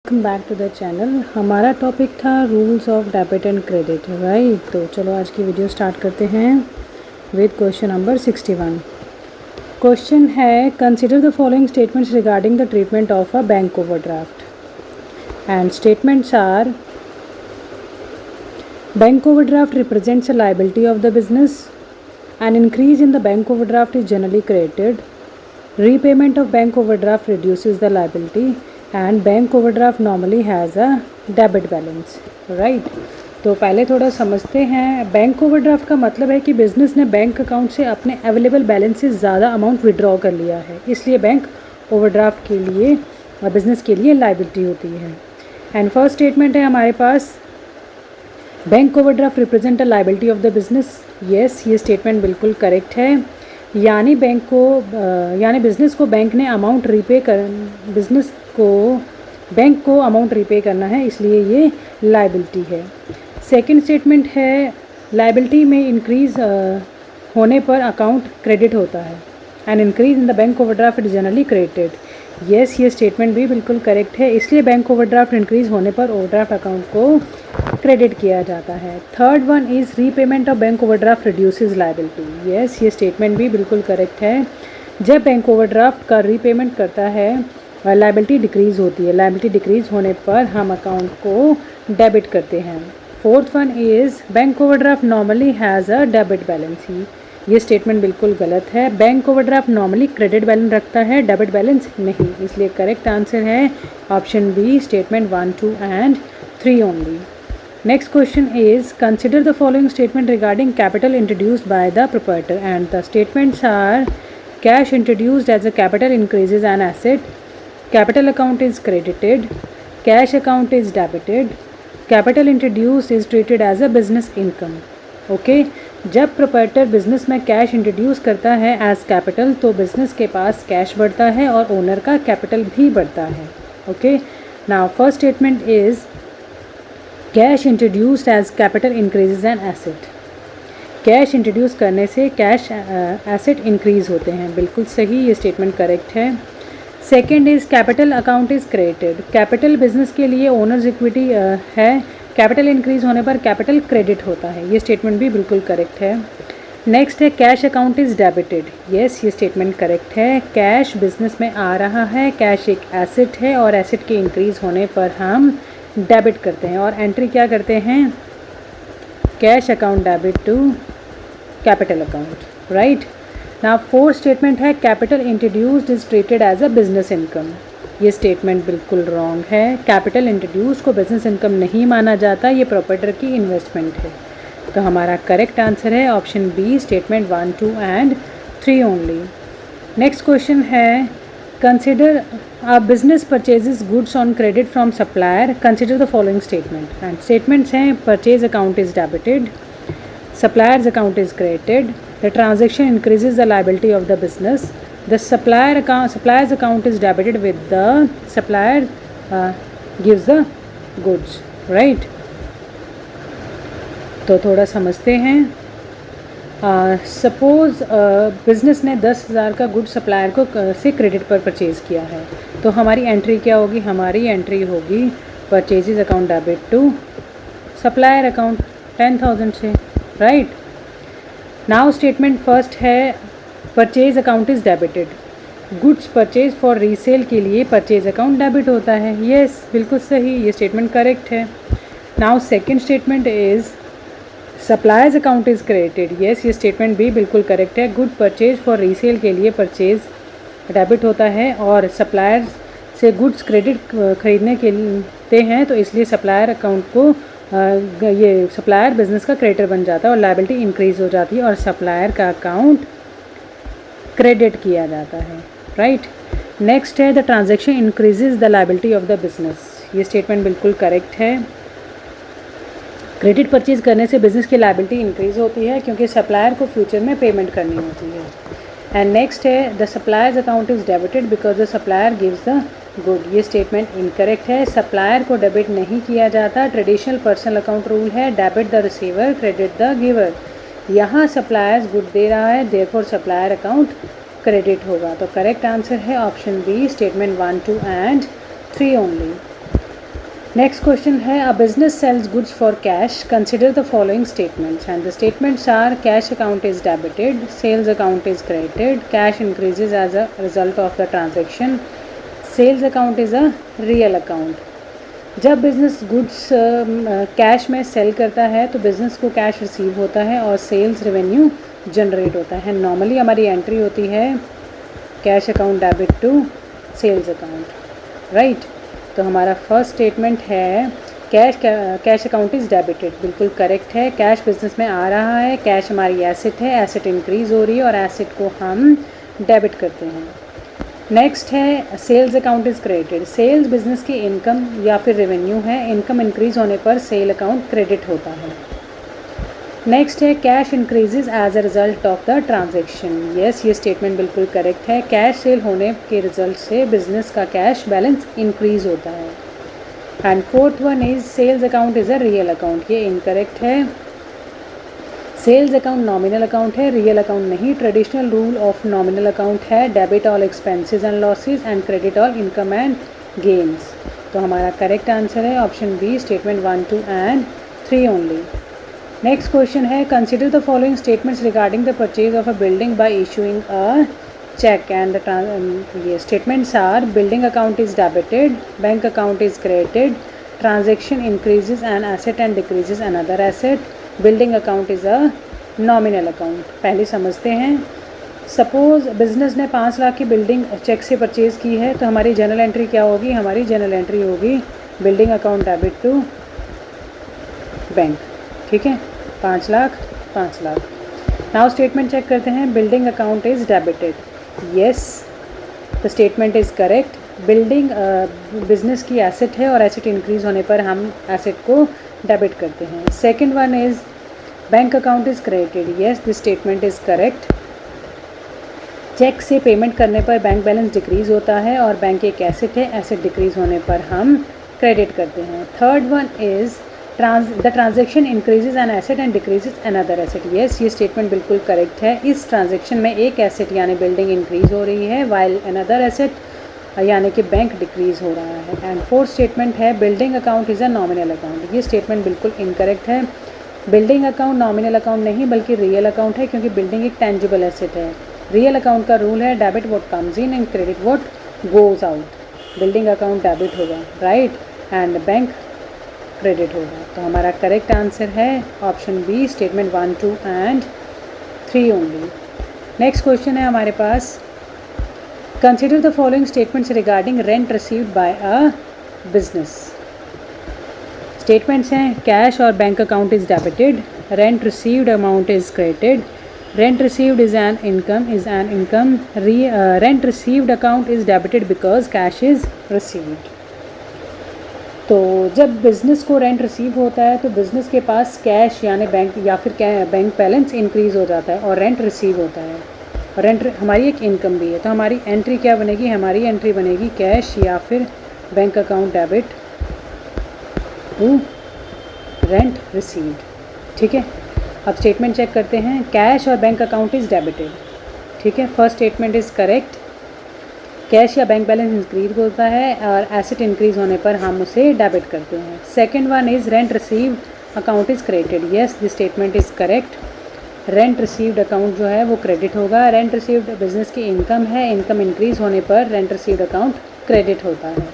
Welcome back to the channel. हमारा topic था rules of debit and credit, right. तो चलो आज की वीडियो स्टार्ट करते हैं विद क्वेश्चन नंबर 61। क्वेश्चन है, consider the following statements regarding the treatment of a bank overdraft and statements are: bank overdraft represents a liability of the business, an increase in the bank overdraft is generally credited, repayment of bank overdraft reduces the liability and bank overdraft normally has a debit balance, right। तो पहले थोड़ा समझते हैं। Bank overdraft का मतलब है कि business ने बैंक अकाउंट से अपने अवेलेबल बैलेंस से ज़्यादा अमाउंट विड्रॉ कर लिया है, इसलिए बैंक ओवरड्राफ्ट के लिए बिजनेस के लिए लायबिलिटी होती है। एंड फर्स्ट स्टेटमेंट है हमारे पास, bank overdraft represent a liability of the business. Yes, ये स्टेटमेंट बिल्कुल करेक्ट है। यानी बिज़नेस को बैंक को अमाउंट रीपे करना है, इसलिए ये लायबिलिटी है। सेकंड स्टेटमेंट है, लायबिलिटी में इंक्रीज़ होने पर अकाउंट क्रेडिट होता है। N increase in the bank overdraft is generally credited. Yes, ये स्टेटमेंट भी बिल्कुल करेक्ट है, इसलिए बैंक ओवरड्राफ्ट इंक्रीज होने पर ओवरड्राफ्ट अकाउंट को क्रेडिट किया जाता है। Third one is repayment of bank overdraft reduces liability. Yes, ये स्टेटमेंट भी बिल्कुल करेक्ट है। जब बैंक ओवरड्राफ्ट का रीपेमेंट करता है लायबिलिटी डिक्रीज़ होती है। लायबिलिटी डिक्रीज़ होने पर हम अकाउंट को डेबिट करते हैं। Fourth one is bank overdraft normally has a debit balance. ये स्टेटमेंट बिल्कुल गलत है। Bank overdraft normally credit balance रखता है, डेबिट बैलेंस नहीं, इसलिए करेक्ट आंसर है option B, statement 1, 2 and 3 only. Next question is, consider the following statement regarding capital introduced by the proprietor, and the statements are: cash introduced as a capital increases an asset, capital account is credited, cash account is debited, capital introduced is treated as a business income। Okay, जब proprietor business में cash introduce करता है as capital, तो business के पास cash बढ़ता है और owner का कैपिटल भी बढ़ता है। Okay, now first statement is, cash introduced as capital increases an asset. Cash introduce करने से कैश एसेट इंक्रीज होते हैं, बिल्कुल सही, ये स्टेटमेंट करेक्ट है। Second is, capital account is credited. Capital business के लिए ओनर्स इक्विटी है, कैपिटल इंक्रीज होने पर कैपिटल क्रेडिट होता है, ये स्टेटमेंट भी बिल्कुल करेक्ट है। नेक्स्ट है, cash account is debited. Yes, ये स्टेटमेंट करेक्ट है। कैश बिजनेस में आ रहा है, कैश एक एसेट है और एसेट के इंक्रीज होने पर हम डेबिट करते हैं और एंट्री क्या करते हैं, cash account debit to capital account, right. Now fourth statement है, capital introduced is treated as a business income. ये स्टेटमेंट बिल्कुल रॉन्ग है। कैपिटल इंट्रोड्यूस को बिजनेस इनकम नहीं माना जाता, ये प्रॉपर्टर की इन्वेस्टमेंट है। तो हमारा करेक्ट आंसर है option B, statement 1, 2 and 3 only. Next question है, consider a business purchases goods on credit from supplier, consider the following statement, and statements हैं, purchase account is debited, supplier's account is credited, the transaction increases the liability of the business, the supplier's account is debited with the supplier gives the goods, right। तो थोड़ा समझते हैं। Suppose business ने 10,000 का good supplier को से credit पर purchase किया है, तो हमारी एंट्री क्या होगी, हमारी एंट्री होगी purchases account debit to supplier account 10,000 से, राइट। नाउ स्टेटमेंट फर्स्ट है, purchase account is debited. Goods purchase for resale के लिए परचेज अकाउंट डेबिट होता है। यस, बिल्कुल सही, ये स्टेटमेंट करेक्ट है। Now second statement is, suppliers account is credited. Yes, ये स्टेटमेंट भी बिल्कुल करेक्ट है। गुड परचेज फॉर रीसेल के लिए परचेज डेबिट होता है और सप्लायर से गुड्स क्रेडिट खरीदने के लिए हैं, तो इसलिए सप्लायर अकाउंट को ये सप्लायर बिजनेस का क्रेडिटर बन जाता है और लायबिलिटी इंक्रीज हो जाती है और सप्लायर का अकाउंट क्रेडिट किया जाता है, राइट। नेक्स्ट है, the transaction increases the liability of the business. ये स्टेटमेंट बिल्कुल करेक्ट है। क्रेडिट परचेज करने से बिजनेस की लायबिलिटी इंक्रीज होती है क्योंकि सप्लायर को फ्यूचर में पेमेंट करनी होती है। एंड नेक्स्ट है, the suppliers account is debited because the supplier gives the good. ये स्टेटमेंट इनकरेक्ट है। सप्लायर को डेबिट नहीं किया जाता, ट्रेडिशनल पर्सनल अकाउंट रूल है, debit the receiver credit the giver. यहाँ सप्लायर्स गुड दे रहा है, देयरफॉर सप्लायर अकाउंट क्रेडिट होगा। तो करेक्ट आंसर है option B, statement 1, 2 and 3 only. Next question है a business sells goods for cash consider the following statements and the statements are cash account is debited, sales account is credited, cash increases as a result of the transaction, sales account is a real account. जब business goods cash में sell करता है तो business को cash receive होता है और sales revenue generate होता है। नॉर्मली हमारी एंट्री होती है cash account debit to sales account, right. तो हमारा फर्स्ट स्टेटमेंट है कैश अकाउंट इज़ डेबिटेड, बिल्कुल करेक्ट है। कैश बिजनेस में आ रहा है, कैश हमारी एसेट है, एसेट इंक्रीज़ हो रही है और एसेट को हम डेबिट करते हैं। नेक्स्ट है sales account is credited, sales business की इनकम या फिर रेवेन्यू है, इनकम इंक्रीज़ होने पर सेल अकाउंट क्रेडिट होता है। नेक्स्ट है cash increases as a result of the transaction, yes ये स्टेटमेंट बिल्कुल करेक्ट है। कैश सेल होने के रिजल्ट से बिजनेस का कैश बैलेंस इंक्रीज होता है। And fourth one is sales account is a real account, ये इनकरेक्ट है। सेल्स अकाउंट नॉमिनल अकाउंट है, रियल अकाउंट नहीं। Traditional rule of nominal account है debit all expenses and losses and credit all income and gains. तो हमारा correct answer है option B, statement 1, 2 and 3 only. Next question है consider the following statements regarding the purchase of a building by issuing a check and ये statements are building account is debited, bank account is credited, transaction increases an asset and decreases another asset, building account is a nominal account। पहले समझते हैं। Suppose business ने 5 लाख की building check से purchase की है तो हमारी जनरल एंट्री क्या होगी? हमारी जनरल एंट्री होगी building account debit to bank, ठीक है, 5 lakh 5 lakh. Now statement check करते हैं। Building account is debited, yes the statement is correct. Building business की एसेट है और एसेट इंक्रीज होने पर हम एसेट को डेबिट करते हैं। Second one is bank account is credited, yes this statement is correct. Check से पेमेंट करने पर बैंक बैलेंस डिक्रीज़ होता है और बैंक एक एसेट है, एसेट डिक्रीज़ होने पर हम क्रेडिट करते हैं। Third one is the transaction increases an asset and decreases another asset, yes ये स्टेटमेंट बिल्कुल करेक्ट है। इस ट्रांजेक्शन में एक एसेट यानी बिल्डिंग इंक्रीज़ हो रही है वाइल अनदर एसेट यानी कि बैंक डिक्रीज़ हो रहा है। एंड फोर्थ स्टेटमेंट है building account is a nominal account, ये स्टेटमेंट बिल्कुल इनकरेक्ट है। बिल्डिंग अकाउंट नॉमिनल अकाउंट नहीं बल्कि रियल अकाउंट है क्योंकि बिल्डिंग एक टेंजिबल एसेट है। रियल अकाउंट का रूल है debit what comes in and credit what goes out. Building account debit होगा, राइट, एंड बैंक क्रेडिट होगा। तो हमारा करेक्ट आंसर है option B, statement 1, 2 and 3 only. Next question है हमारे पास consider the following statements regarding rent received by a business. Statements हैं cash और bank account is debited, rent received amount is credited, rent received is an income, rent received account is debited because cash is received. तो जब business को rent receive होता है तो business के पास cash यानी बैंक या फिर बैंक बैलेंस इंक्रीज़ हो जाता है और रेंट रिसीव होता है और रेंट हमारी एक इनकम भी है। तो हमारी एंट्री क्या बनेगी? हमारी एंट्री बनेगी कैश या फिर bank account debit to rent received, ठीक है। अब स्टेटमेंट चेक करते हैं। कैश और बैंक अकाउंट इज़ डेबिटेड, ठीक है, first statement is correct. Cash या बैंक बैलेंस इंक्रीज होता है और एसेट इंक्रीज होने पर हम उसे डेबिट करते हैं। Second one is rent received account is credited, yes this statement is correct. Rent received account जो है वो क्रेडिट होगा। रेंट रिसीव्ड बिजनेस की इनकम है, इनकम इंक्रीज होने पर रेंट रिसीव्ड अकाउंट क्रेडिट होता है।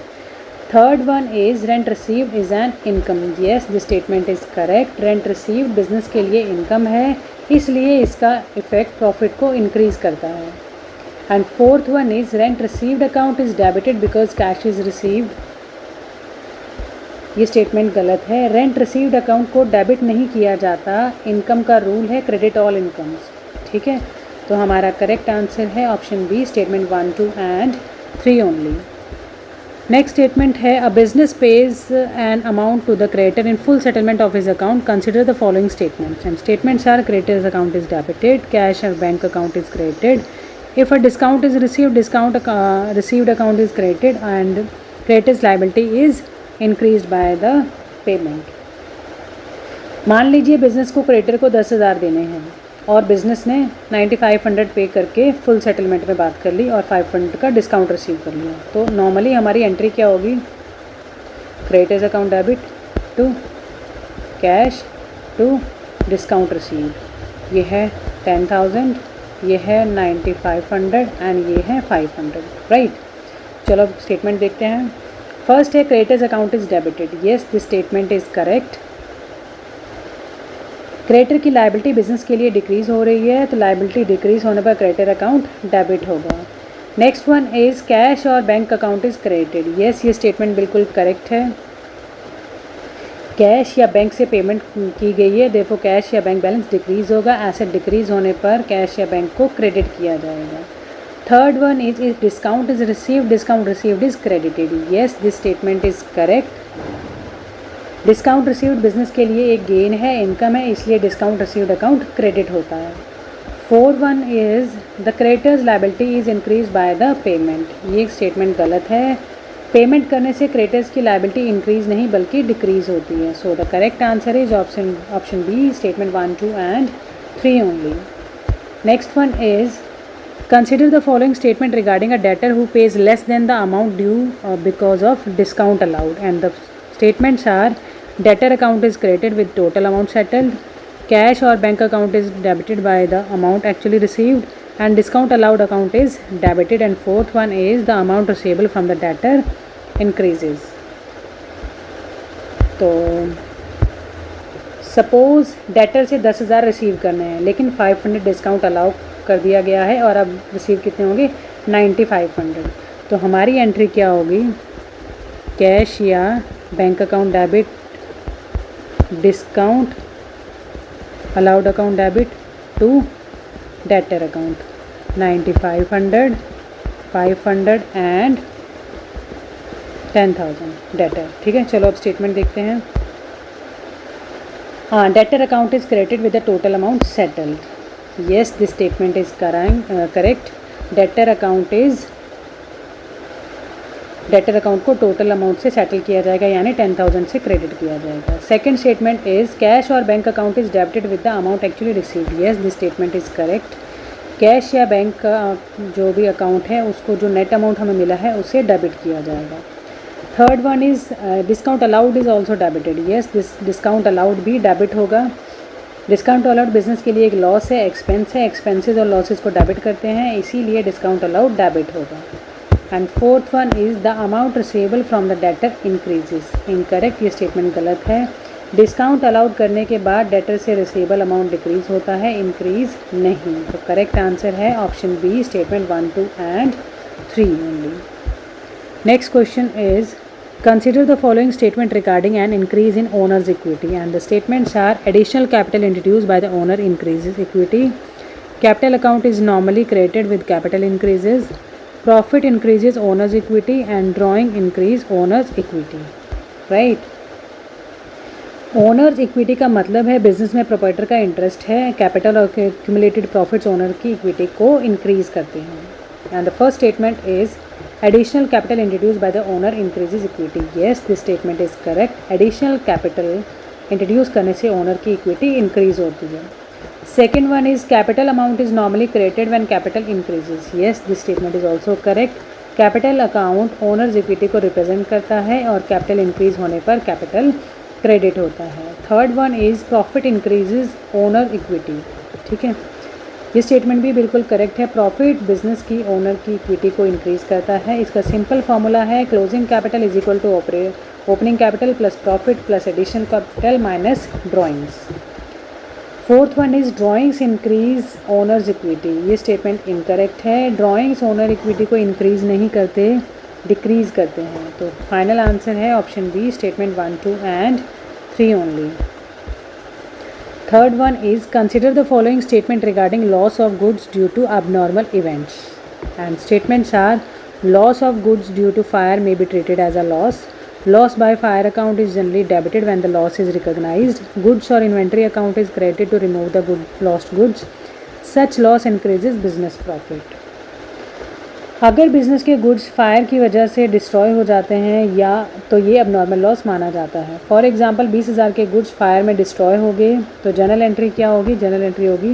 Third one is rent received is an income, yes this statement is correct. Rent received business के लिए इनकम है इसलिए इसका इफेक्ट प्रॉफिट को इंक्रीज़ करता है। And fourth one is rent received account is debited because cash is received, ये statement गलत है। रेंट रिसीव्ड अकाउंट को डेबिट नहीं किया जाता, इनकम का रूल है क्रेडिट ऑल इनकम्स, ठीक है। तो हमारा करेक्ट आंसर है option B, statement 1, 2 and 3 only. Next statement है a business pays an amount to the creditor in full settlement of his account, consider the following statements. And statements are creditors account is debited, cash और bank account is credited, if a discount is received received account is credited and creditor's liability is increased by the payment। मान लीजिए business को creditor को 10,000 देने हैं और business ने 9500 पे करके फुल सेटलमेंट में बात कर ली और 500 का डिस्काउंट रिसीव कर लिया। तो नॉर्मली हमारी एंट्री क्या होगी? Creditors account debit to cash to discount receive, ये है 10,000, ये है 9,500 एंड ये है 500, राइट। चलो अब स्टेटमेंट देखते हैं। फर्स्ट है creditors account is debited, yes this statement is correct. Creditor की लायबिलिटी बिजनेस के लिए डिक्रीज़ हो रही है, तो लायबिलिटी डिक्रीज़ होने पर क्रेडिटर अकाउंट डेबिट होगा। नेक्स्ट वन इज़ कैश और bank account is credited, yes ये स्टेटमेंट बिल्कुल करेक्ट है। कैश या बैंक से पेमेंट की गई है, देखो कैश या बैंक बैलेंस डिक्रीज़ होगा, एसेट डिक्रीज़ होने पर कैश या बैंक को क्रेडिट किया जाएगा। Third one is discount is received, discount received is credited, yes this statement is correct. Discount received business के लिए एक गेन है, इनकम है, इसलिए डिस्काउंट रिसीव्ड अकाउंट क्रेडिट होता है। Fourth one is the creditors liability is increase by the payment, ये statement गलत है। पेमेंट करने से क्रेडिटर्स की लायबिलिटी इंक्रीज नहीं बल्कि डिक्रीज होती है। So the correct answer is option B, statement 1, 2 and 3 only. Next one is consider the following statement regarding a debtor who pays less than the amount due because of discount allowed, and the statements are debtor account is credited with total amount settled, cash or bank account is debited by the amount actually received, and discount allowed account is debited, and fourth one is the amount receivable from the debtor increases. तो suppose debtor से 10,000 receive करने हैं लेकिन 500 discount allow कर दिया गया है और अब रिसीव कितने होंगे 9,500, तो हमारी एंट्री क्या होगी, कैश या bank account debit, discount allowed account debit to debtor account, 9,500, 500 and 10,000 debtor, ठीक है। चलो अब स्टेटमेंट देखते हैं। हाँ, debtor account is credited with the total amount settled, yes this statement is correct. Debtor account को टोटल अमाउंट से settle किया जाएगा, यानी 10,000 से क्रेडिट किया जाएगा। सेकंड स्टेटमेंट इज कैश और bank account is debited with the amount actually received, yes this statement is correct. Cash या बैंक का जो भी अकाउंट है उसको जो नेट अमाउंट हमें मिला है उसे डेबिट किया जाएगा। Third one is discount allowed is also debited, yes this discount allowed भी डेबिट होगा। डिस्काउंट अलाउड बिजनेस के लिए एक लॉस है, एक्सपेंस है, एक्सपेंसेस और लॉसेस को डेबिट करते हैं, इसीलिए डिस्काउंट अलाउड डेबिट होगा। And fourth one is the amount receivable from the debtor increases, incorrect, ये स्टेटमेंट गलत है। डिस्काउंट अलाउड करने के बाद डेटर से रिसीवेबल अमाउंट डिक्रीज होता है, इंक्रीज नहीं। तो करेक्ट आंसर है option B, statement 1, 2 and 3 only. Next question is consider the following statement regarding an increase in owner's equity, and the statements are additional capital introduced by the owner increases equity, capital account is normally credited with capital increases, profit increases owner's equity, and drawing increase owner's equity, right। Owners equity का मतलब है business में proprietor का interest है, capital और cumulated profits owner की equity को increase करते हैं। And the first statement is additional capital introduce by the owner increases equity, yes this statement is correct. Additional capital introduce करने से ओनर की इक्विटी इंक्रीज होती है। Second one is capital amount is normally created when capital increases, yes this statement is also correct. Capital account owners equity को represent करता है और capital increase होने पर कैपिटल क्रेडिट होता है। Third one is profit increases owner equity, ठीक है, ये स्टेटमेंट भी बिल्कुल करेक्ट है। प्रॉफिट बिजनेस की ओनर की इक्विटी को इंक्रीज करता है। इसका सिंपल फार्मूला है closing capital is equal to opening capital plus profit plus additional capital minus drawings. Fourth one is drawings increase owners equity, ये स्टेटमेंट इनकरेक्ट है। ड्रॉइंग्स ओनर इक्विटी को increase नहीं करते, डिक्रीज करते हैं। तो फाइनल आंसर है option B, statement 1, 2 and 3 only. Third one is consider the following statement regarding loss of goods due to abnormal events, and statements are loss of goods due to fire may be treated as a loss, loss by fire account is generally debited when the loss is recognized, goods or inventory account is credited to remove the lost goods, such loss increases business profit। अगर business के goods fire की वजह से destroy हो जाते हैं या तो ये अब नॉर्मल लॉस माना जाता है। फॉर एग्जांपल 20,000 के गुड्स फायर में डिस्ट्रॉय हो गए तो जनरल एंट्री क्या होगी, जनरल एंट्री होगी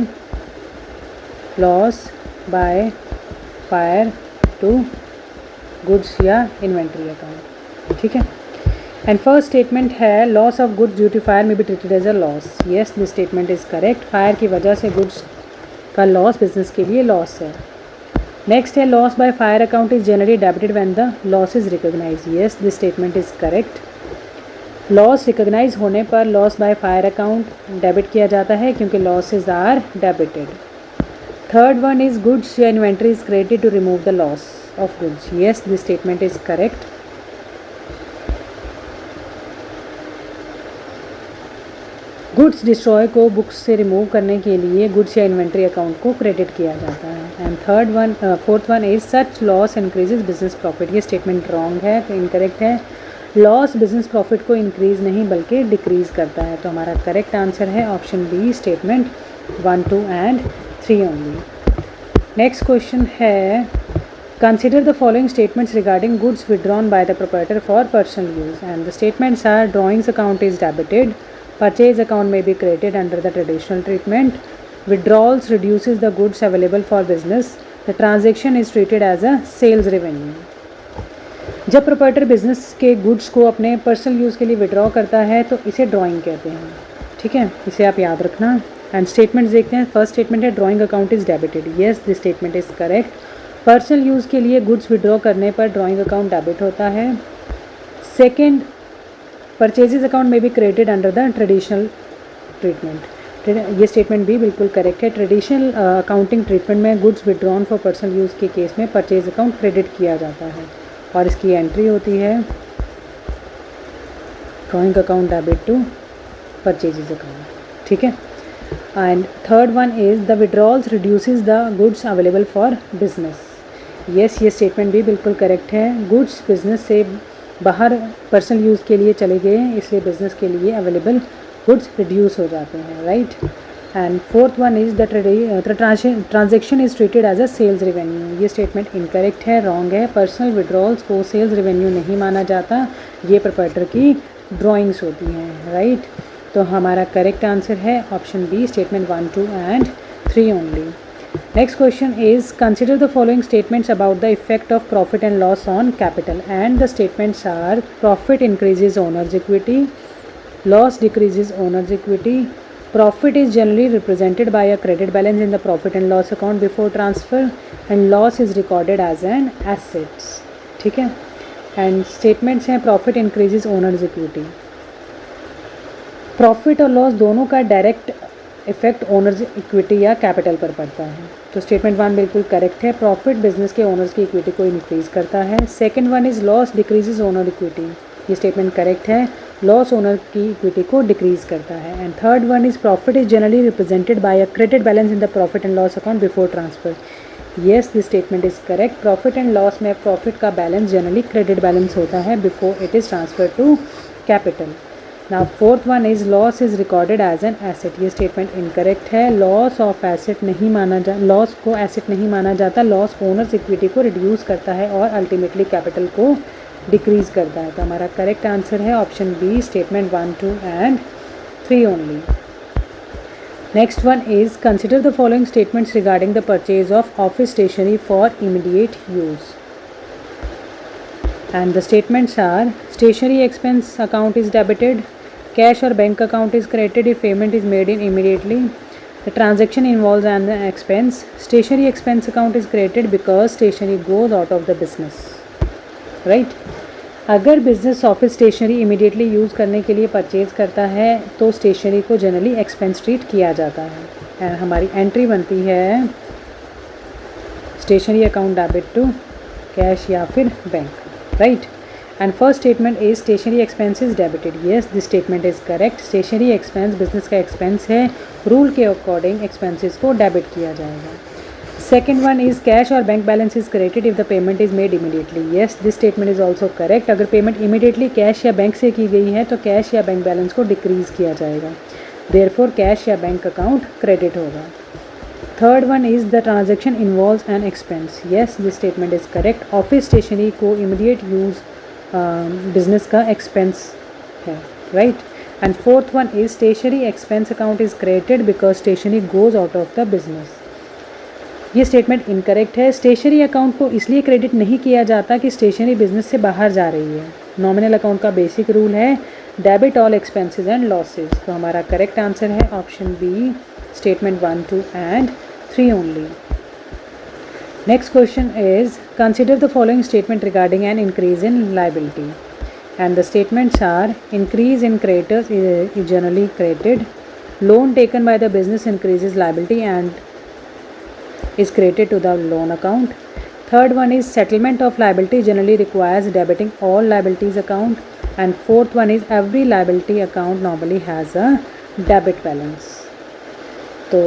loss by fire to goods या इन्वेंट्री अकाउंट, ठीक है। एंड फर्स्ट स्टेटमेंट है loss of goods due to fire may be treated as a loss. Yes, this statement is correct. Fire की वजह से गुड्स का loss business के लिए लॉस है. नेक्स्ट है loss by fire account is generally debited when the loss is recognise. Yes, this statement is correct. Loss recognise होने पर loss by fire account debit किया जाता है क्योंकि losses are debited. Third one is goods या inventory is credited to remove the loss of goods. Yes, this statement is correct. Goods destroy को books से remove करने के लिए गुड्स या इन्वेंट्री अकाउंट को क्रेडिट किया जाता है. And fourth one is such loss increases business profit. ये स्टेटमेंट रॉन्ग है, तो इनकरेक्ट है. लॉस बिजनेस प्रॉफिट को इंक्रीज नहीं बल्कि डिक्रीज करता है. तो हमारा करेक्ट आंसर है option B, statement 1, 2 and 3 only. Next question है consider the following statements regarding goods withdrawn by the proprietor for personal use. And the statements are drawings account is debited, purchase account may be credited under the traditional treatment, withdrawals reduces the goods available for business, the transaction is treated as a sales revenue. जब proprietor business के goods को अपने personal use के लिए withdraw करता है तो इसे ड्राइंग कहते हैं. ठीक है, इसे आप याद रखना. एंड स्टेटमेंट्स देखते हैं. फर्स्ट स्टेटमेंट है drawing account is debited. Yes, this statement is correct. Personal use के लिए गुड्स विड्रॉ करने पर ड्राइंग अकाउंट डेबिट होता है. सेकेंड, परचेजेज अकाउंट में भी credited under the traditional treatment. ये स्टेटमेंट भी बिल्कुल करेक्ट है. ट्रेडिशनल अकाउंटिंग ट्रीटमेंट में goods withdrawn for personal use के केस में परचेज अकाउंट क्रेडिट किया जाता है और इसकी एंट्री होती है drawing account debit to purchases account. ठीक है. And third one is the withdrawals reduces the goods available for business. Yes, ये स्टेटमेंट भी बिल्कुल करेक्ट है. गुड्स बिजनेस से बाहर पर्सनल यूज़ के लिए चले गए हैं, इसलिए बिज़नेस के लिए अवेलेबल गुड्स रिड्यूस हो जाते हैं. Right. And fourth one is the transaction is treated as a sales revenue. ये स्टेटमेंट इनकरेक्ट है, रॉन्ग है. पर्सनल विड्रॉल्स को सेल्स रेवेन्यू नहीं माना जाता, ये प्रोप्राइटर की ड्राइंग्स होती हैं. राइट. तो हमारा करेक्ट आंसर है option B, statement 1, 2 and 3 only. Next question is consider the following statements about the effect of profit and loss on capital, and the statements are profit increases owner's equity, loss decreases owner's equity, profit is generally represented by a credit balance in the profit and loss account before transfer, and loss is recorded as an assets. ठीक है. and statements हैं profit increases owner's equity. Profit और loss दोनों का direct effect owners equity या capital पर पड़ता है. तो स्टेटमेंट 1 बिल्कुल करेक्ट है. प्रॉफिट बिजनेस के ओनर्स की इक्विटी को इंक्रीज करता है. Second one is loss decreases owner equity. ये स्टेटमेंट करेक्ट है. लॉस ओनर की इक्विटी को डिक्रीज करता है. And third one is profit is generally represented by a credit balance in the profit and loss account before transfer. Yes, this statement is correct. Profit and loss में profit का balance generally credit balance होता है before it is transfer to capital. Now fourth one is loss is recorded as an asset. ये statement incorrect है. Loss of asset नहीं माना loss को asset नहीं माना जाता. लॉस ओनर्स इक्विटी को रिड्यूस करता है और अल्टीमेटली कैपिटल को डिक्रीज करता है. तो हमारा करेक्ट आंसर है option B, statement 1, 2 and 3 only. Next one is consider the following statements regarding the purchase of office stationery for immediate use. And the statements are stationery expense account is debited, cash or bank account is credited if payment is made in immediately, the transaction involves an expense, stationery expense account is credited because stationery goes out of the business. Right. अगर business office stationery immediately use करने के लिए purchase करता है तो stationery को generally expense treat किया जाता है. एंड हमारी एंट्री बनती है stationery account debit to cash या फिर bank. Right. And first statement is stationery expense is debited. Yes, this statement is correct. Stationery expense business का expense है. रूल के अकॉर्डिंग expenses को डेबिट किया जाएगा. Second one is cash or bank balance is credited if the payment is made immediately. Yes, this statement is also correct. अगर payment immediately cash या bank से की गई है तो कैश या बैंक बैलेंस को डिक्रीज किया जाएगा. Therefore कैश या बैंक अकाउंट क्रेडिट होगा. Third one is the transaction involves an expense. Yes, this statement is correct. Office stationery को इमीडिएट यूज़ बिजनेस का एक्सपेंस है. Right. And fourth one is stationery expense account is credited because stationery goes out of the business. ये statement incorrect है. Stationery account को इसलिए credit नहीं किया जाता कि स्टेशनरी बिजनेस से बाहर जा रही है. नॉमिनल अकाउंट का बेसिक रूल है debit all expenses and losses. तो हमारा करेक्ट आंसर है option B, statement 1, 2 and 3 only. Next question is consider the following statement regarding an increase in liability and the statements are increase in creditors is generally credited, loan taken by the business increases liability and is credited to the loan account. Third one is settlement of liability generally requires debiting all liabilities account, and fourth one is every liability account normally has a debit balance. तो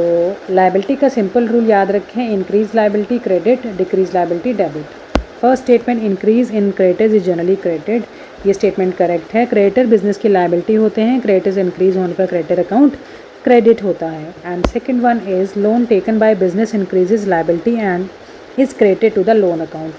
liability का simple rule याद रखें, increase liability credit, decrease liability debit. First statement increase in creditors is generally credited, ये statement correct है। Creditor business की liability होते हैं, creditors increase होने पर क्रेडिटर अकाउंट क्रेडिट होता है। And second one is loan taken by business increases liability and is credited to the loan account.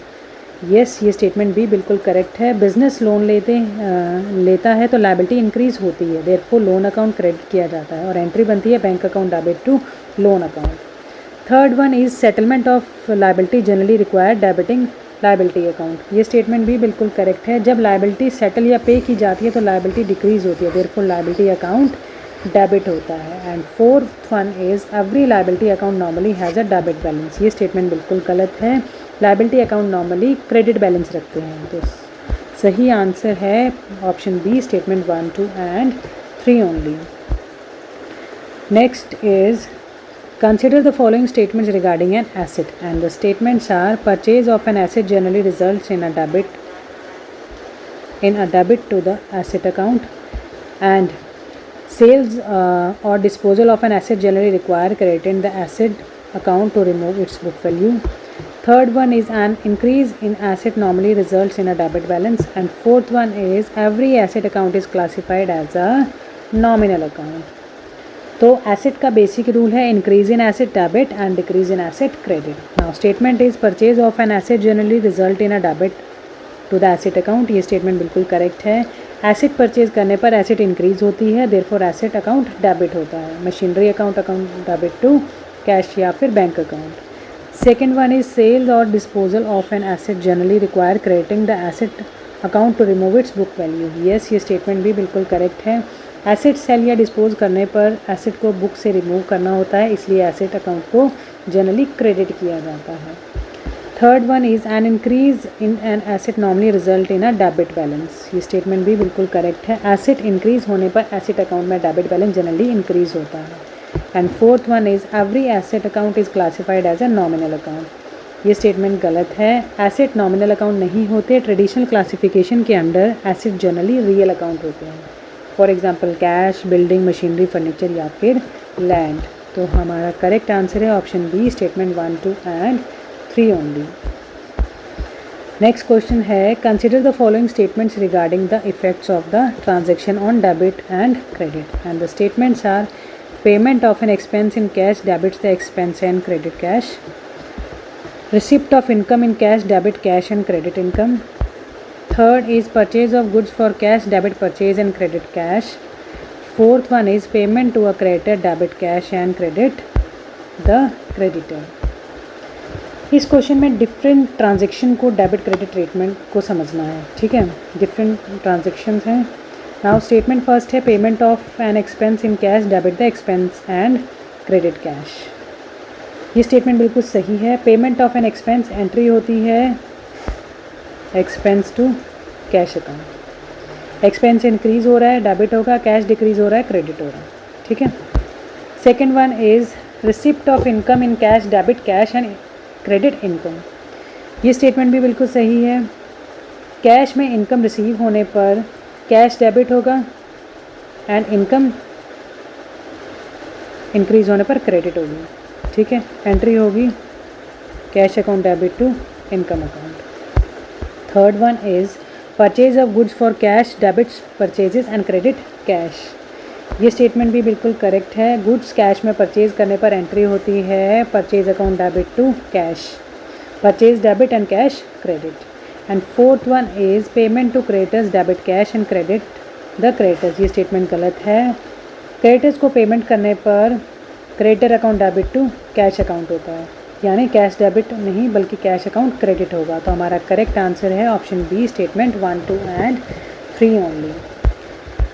Yes, ये स्टेटमेंट भी बिल्कुल करेक्ट है। बिजनेस लोन लेता है तो लाइबिलिटी इंक्रीज होती है, देयरफॉर लोन अकाउंट क्रेडिट किया जाता है और एंट्री बनती है bank account debit to loan account. Third one is settlement of liability generally required debiting liability account, ये स्टेटमेंट भी बिल्कुल करेक्ट है। जब लाइबिलिटी सेटल या पे की जाती है तो लाइबिलिटी डिक्रीज होती है, देयरफॉर लाइबिलिटी अकाउंट डेबिट होता है। And fourth one is every liability account normally has a debit balance, ये स्टेटमेंट बिल्कुल गलत है। Liability account normally credit balance रखते हैं। तो सही आंसर है option B, statement 1, 2 and 3 only. Next is consider the following statements regarding an asset, and the statements are purchase of an asset generally results in a debit to the asset account, and sales or disposal of an asset generally require credit in the asset account to remove its book value. Third one is an increase in asset normally results in a debit balance, and fourth one is every asset account is classified as a nominal account. तो asset का basic rule है increase in asset debit and decrease in asset credit. Now statement is purchase of an asset generally result in a debit to the asset account, ये statement बिल्कुल correct है। Asset purchase करने पर asset increase होती है, therefore asset account debit होता है। Machinery account debit to cash या फिर bank account. Second one is sale और disposal of an asset generally require crediting the asset account to remove its book value, yes, ये statement भी बिल्कुल correct है। Asset cell या dispose करने पर एसेट को बुक से रिमूव करना होता है, इसलिए एसेट अकाउंट को जनरली क्रेडिट किया जाता है। Third one is an increase in an asset normally result in a debit balance, ये स्टेटमेंट भी बिल्कुल करेक्ट है। एसेट इंक्रीज होने पर एसेट अकाउंट में डेबिट बैलेंस जनरली इंक्रीज होता है। And fourth one is every asset account is classified as a nominal account, ये स्टेटमेंट गलत है। एसेट नॉमिनल अकाउंट नहीं होते, ट्रेडिशनल क्लासिफिकेशन के under asset generally real account होते हैं, for example cash, building, machinery, furniture या फिर लैंड। तो हमारा करेक्ट आंसर है option B, statement 1, 2 and 3 only. Next question है consider the following statements regarding the effects of the transaction on debit and credit, and the statements are payment of an expense in cash debits the expense and credit cash, receipt of income in cash debit cash and credit income. Third is purchase of goods for cash debit purchase and credit cash. Fourth one is payment to a creditor debit cash and credit the creditor. इस question में different transaction को debit credit treatment को समझना है, ठीक है। Different transactions हैं। Now statement first है payment of an expense in cash debit the expense and credit cash, ये स्टेटमेंट बिल्कुल सही है। Payment of an expense entry होती है expense to cash account, expense increase हो रहा है डेबिट होगा, कैश डिक्रीज हो रहा है क्रेडिट हो रहा है, ठीक है। Second one is receipt of income in cash debit cash and credit income, ये स्टेटमेंट भी बिल्कुल सही है। कैश में इनकम रिसीव होने पर कैश डेबिट होगा एंड इनकम इंक्रीज होने पर क्रेडिट होगी, ठीक है। एंट्री होगी cash account debit to income account. Third one is purchase of goods for cash debits purchases and credit cash, ये स्टेटमेंट भी बिल्कुल करेक्ट है। गुड्स कैश में परचेज करने पर एंट्री होती है purchase account debit to cash, purchase debit and cash credit. And fourth one is payment to creditors debit cash and credit the creditors, ये स्टेटमेंट गलत है। क्रेडिटर्स को पेमेंट करने पर creditor account debit to cash account होता है, यानी cash debit नहीं बल्कि कैश अकाउंट क्रेडिट होगा। तो हमारा करेक्ट आंसर है option B, statement 1, 2 and 3 only.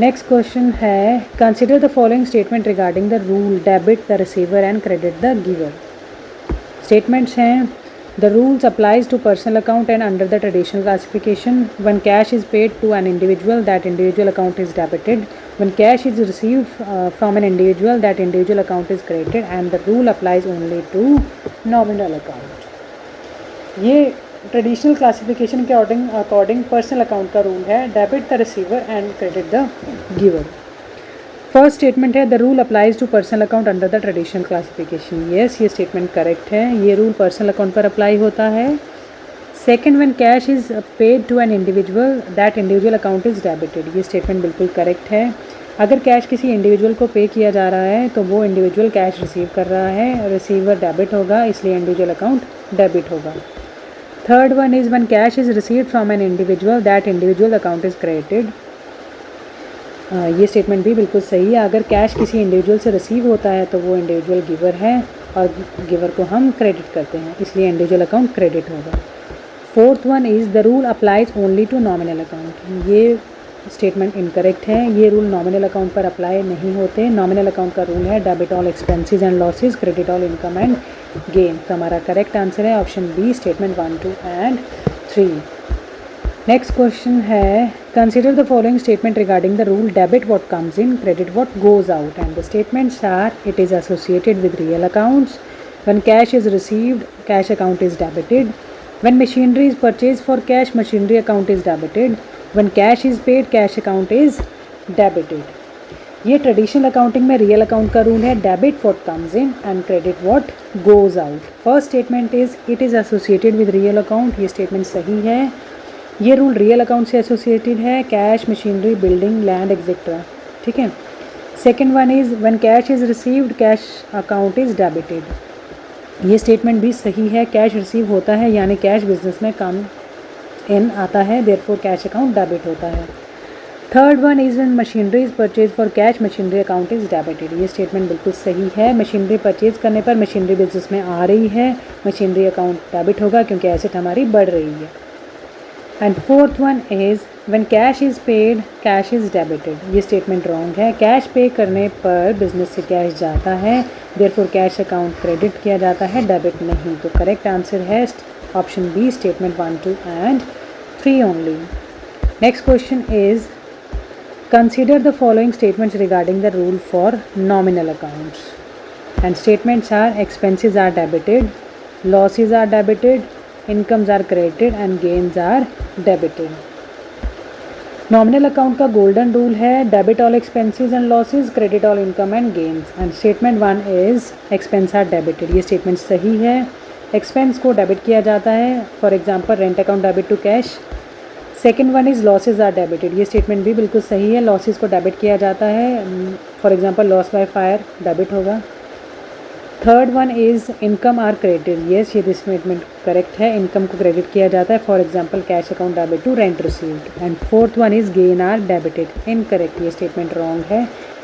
Next question है, consider the following statement regarding the rule debit the receiver and credit the giver. Statements हैं, the rules applies to personal account and under the traditional classification when cash is paid to an individual that individual account is debited, when cash is received from an individual that individual account is credited and the rule applies only to nominal account. ये traditional classification के according personal account का rule है, debit the receiver and credit the giver. First statement है, the rule applies to personal account under the traditional classification. Yes, ये statement correct है, ये rule personal account पर apply होता है। Second, when cash is paid to an individual that individual account is debited. ये statement बिल्कुल correct है। अगर कैश किसी इंडिविजुअल को पे किया जा रहा है तो वो इंडिविजुअल कैश रिसीव कर रहा है, रिसीवर डेबिट होगा, इसलिए इंडिविजुअल अकाउंट डेबिट होगा। Third one is when cash is received from an individual that individual account is credited. ये स्टेटमेंट भी बिल्कुल सही है। अगर कैश किसी इंडिविजुअल से रिसीव होता है तो वो इंडिविजुअल गिवर है और गिवर को हम क्रेडिट करते हैं, इसलिए इंडिविजुअल अकाउंट क्रेडिट होगा। Fourth one is the rule applies only to nominal account. ये स्टेटमेंट इनकरेक्ट है, ये रूल नॉमिनल अकाउंट पर अप्लाई नहीं होते। नॉमिनल अकाउंट का रूल है debit all expenses and losses, credit all income and gain. तो हमारा करेक्ट आंसर है option B, statement 1, 2 and 3। Next question है, consider the following statement regarding the rule debit what comes in, credit what goes out and the statements are, it is associated with real accounts, when cash is received cash account is debited, when machinery is purchase for cash machinery account is debited, when cash is paid cash account is debited. ये traditional accounting में real account का rule है, debit what comes in and credit what goes out. First statement is it is associated with real account, ये statement सही है। ये rule real account से associated है, cash machinery building land etcetera, ठीक है। Second one is when cash is received cash account is debited. ये statement भी सही है, कैश रिसीव होता है यानी कैश बिजनेस में कम इन आता है, देयरफॉर कैश अकाउंट डेबिट होता है। Third one is when machinery is purchase for cash machinery account is debited. ये स्टेटमेंट बिल्कुल सही है, मशीनरी परचेज करने पर मशीनरी बिजनेस में आ रही है, मशीनरी अकाउंट डेबिट होगा क्योंकि एसेट हमारी बढ़ रही है। And fourth one is when cash is paid cash is debited. ये स्टेटमेंट रॉन्ग है, कैश पे करने पर बिजनेस से कैश जाता है, देयरफॉर कैश अकाउंट क्रेडिट किया जाता है, डेबिट नहीं। तो करेक्ट आंसर है option B, statement 1, 2 and 3 only. Next question is consider the following statements regarding the rule for nominal accounts and statements are, expenses are debited, losses are debited, incomes are credited and gains are debited. Nominal account का golden rule है, debit all expenses and losses, credit all income and gains. And statement 1 is expense are debited. ये statement सही है, expense को debit किया जाता है, for example rent account debit to cash. Second one is losses are debited. ये statement भी बिल्कुल सही है, लॉसेज को डेबिट किया जाता है, for example loss by fire debit होगा। Third one is income are credited. Yes, ये स्टेटमेंट करेक्ट है, इनकम को क्रेडिट किया जाता है, for example cash account debit to rent received. And fourth one is gain are debited. Incorrect, ये statement wrong है,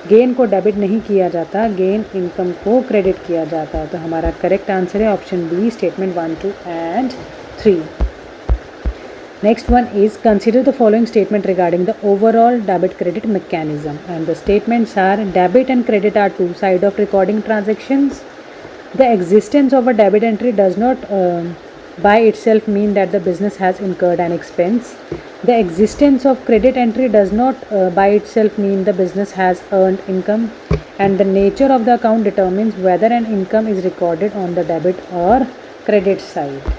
gain को डेबिट नहीं किया जाता, गेन इनकम को क्रेडिट किया जाता है। तो हमारा करेक्ट आंसर है option B, statement 1, 2 and 3। Next one is consider the following statement regarding the overall debit credit mechanism and the statements are, debit and credit are two sides of recording transactions. The existence of a debit entry does not by itself mean that the business has incurred an expense. The existence of credit entry does not by itself mean the business has earned income, and the nature of the account determines whether an income is recorded on the debit or credit side.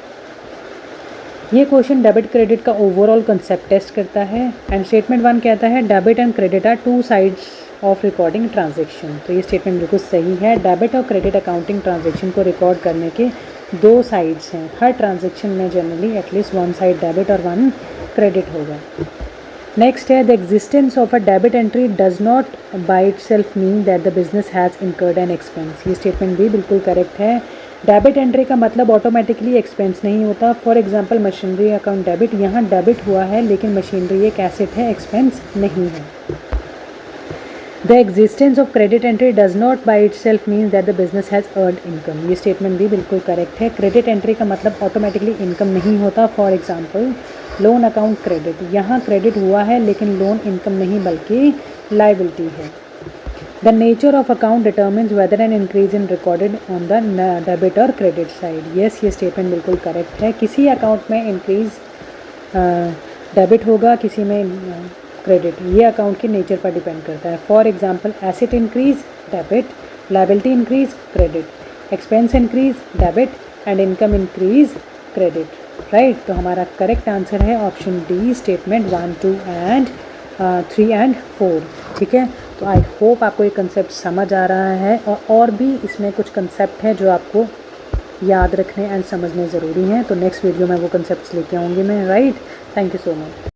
ये क्वेश्चन debit credit का overall concept test करता है and statement 1 कहता है debit and credit are two sides of recording transaction. तो ये statement बिल्कुल सही है, डेबिट और क्रेडिट अकाउंटिंग ट्रांजैक्शन को रिकॉर्ड करने के दो साइड्स हैं, हर ट्रांजैक्शन में generally at least one side debit और वन क्रेडिट होगा। नेक्स्ट है, the existence of a debit entry does not by it self mean that the business has incurred an expense. ये स्टेटमेंट भी बिल्कुल करेक्ट है, डेबिट एंट्री का मतलब automatically expense नहीं होता। For example machinery account debit, यहाँ डेबिट हुआ है लेकिन मशीनरी एक एसेट है, एक्सपेंस नहीं है। The existence of credit entry does not by it self means that the business has earned income. ये स्टेटमेंट भी बिल्कुल करेक्ट है। क्रेडिट एंट्री का मतलब ऑटोमेटिकली इनकम नहीं होता। For example loan account credit, यहाँ क्रेडिट हुआ है लेकिन लोन इनकम नहीं बल्कि लाइबिलिटी है। The nature of account determines whether an increase in recorded on the debit और क्रेडिट साइड। यस, ये स्टेटमेंट बिल्कुल करेक्ट है। किसी अकाउंट में इंक्रीज डेबिट होगा, किसी में क्रेडिट, ये अकाउंट के नेचर पर डिपेंड करता है। For example asset increase debit, liability increase credit, expense increase debit and income increase credit. Right, तो हमारा करेक्ट आंसर है option D, statement 1, 2 and 3 and 4। ठीक है, तो आई होप आपको ये कंसेप्ट समझ आ रहा है और भी इसमें कुछ कंसेप्ट हैं जो आपको याद रखने एंड समझने ज़रूरी हैं। तो नेक्स्ट वीडियो में वो कंसेप्ट लेके आऊँगी मैं। Right, thank you so much.